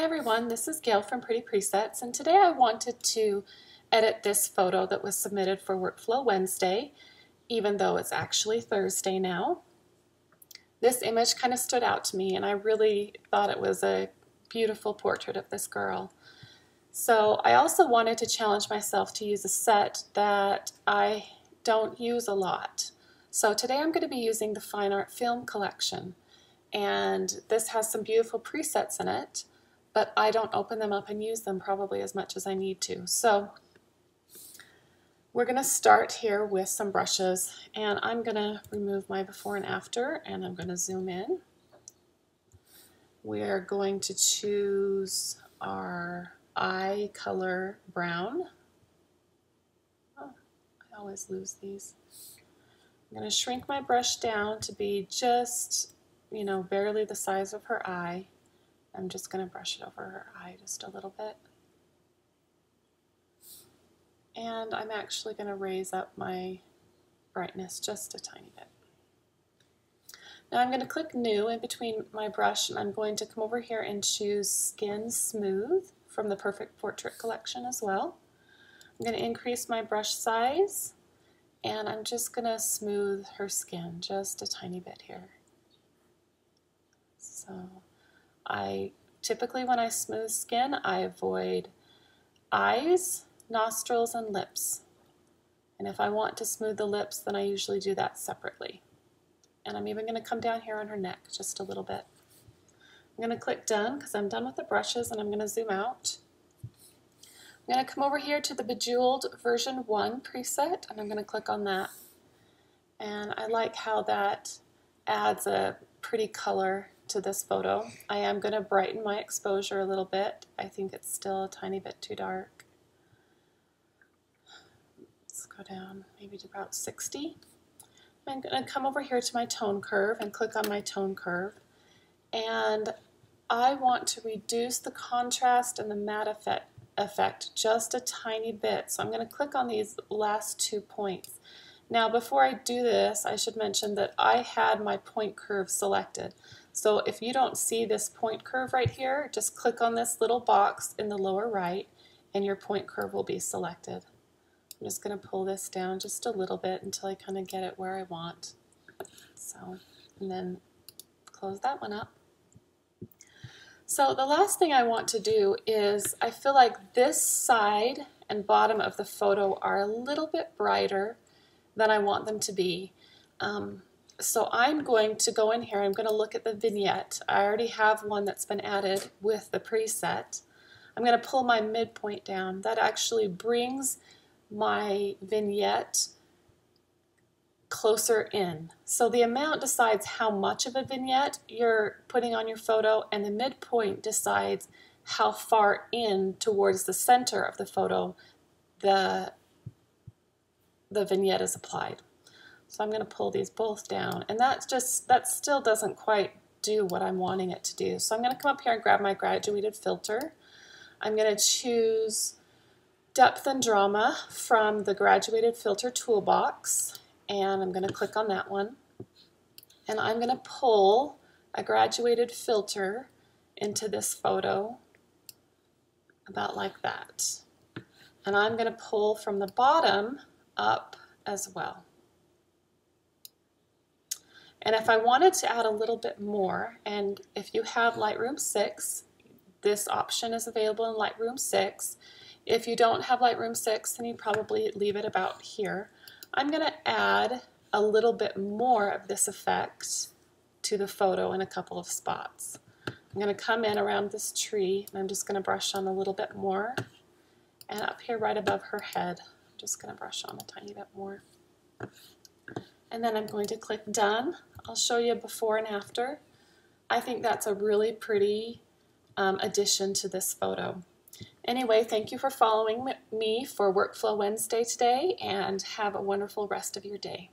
everyone, this is Gail from Pretty Presets, and today I wanted to edit this photo that was submitted for Workflow Wednesday, even though it's actually Thursday now. This image kind of stood out to me and I really thought it was a beautiful portrait of this girl. So I also wanted to challenge myself to use a set that I don't use a lot. So today I'm going to be using the Fine Art Film Collection, and this has some beautiful presets in it, but I don't open them up and use them probably as much as I need to. So we're going to start here with some brushes, and I'm going to remove my before and after, and I'm going to zoom in. We're going to choose our eye color brown. Oh, I always lose these. I'm going to shrink my brush down to be just, barely the size of her eye. I'm just going to brush it over her eye just a little bit. And I'm actually going to raise up my brightness just a tiny bit. Now I'm going to click New in between my brush, and I'm going to come over here and choose Skin Smooth from the Perfect Portrait collection as well. I'm going to increase my brush size, and I'm just going to smooth her skin just a tiny bit here. So typically when I smooth skin, I avoid eyes, nostrils, and lips. And if I want to smooth the lips, then I usually do that separately. And I'm even going to come down here on her neck just a little bit. I'm going to click Done because I'm done with the brushes, and I'm going to zoom out. I'm going to come over here to the Bejeweled version 1 preset, and I'm going to click on that. And I like how that adds a pretty color to this photo. I am going to brighten my exposure a little bit. I think it's still a tiny bit too dark. Let's go down maybe to about 60. I'm going to come over here to my tone curve and click on my tone curve. And I want to reduce the contrast and the matte effect just a tiny bit. So I'm going to click on these last 2 points. Now before I do this, I should mention that I had my point curve selected. So if you don't see this point curve right here, just click on this little box in the lower right and your point curve will be selected. I'm just going to pull this down just a little bit until I kind of get it where I want. So, and then close that one up. So the last thing I want to do is, I feel like this side and bottom of the photo are a little bit brighter than I want them to be. So I'm going to go in here, I'm going to look at the vignette. I already have one that's been added with the preset. I'm going to pull my midpoint down. That actually brings my vignette closer in. So the amount decides how much of a vignette you're putting on your photo, and the midpoint decides how far in towards the center of the photo the vignette is applied. So I'm going to pull these both down, and that still doesn't quite do what I'm wanting it to do. So I'm going to come up here and grab my graduated filter. I'm going to choose Depth and Drama from the Graduated Filter Toolbox, and I'm going to click on that one. And I'm going to pull a graduated filter into this photo about like that. And I'm going to pull from the bottom up as well. And if I wanted to add a little bit more, and if you have Lightroom 6, this option is available in Lightroom 6. If you don't have Lightroom 6, then you probably leave it about here. I'm going to add a little bit more of this effect to the photo in a couple of spots. I'm going to come in around this tree, and I'm just going to brush on a little bit more. And up here right above her head, I'm just going to brush on a tiny bit more. And then I'm going to click Done. I'll show you before and after. I think that's a really pretty addition to this photo. Anyway, thank you for following me for Workflow Wednesday today, and have a wonderful rest of your day.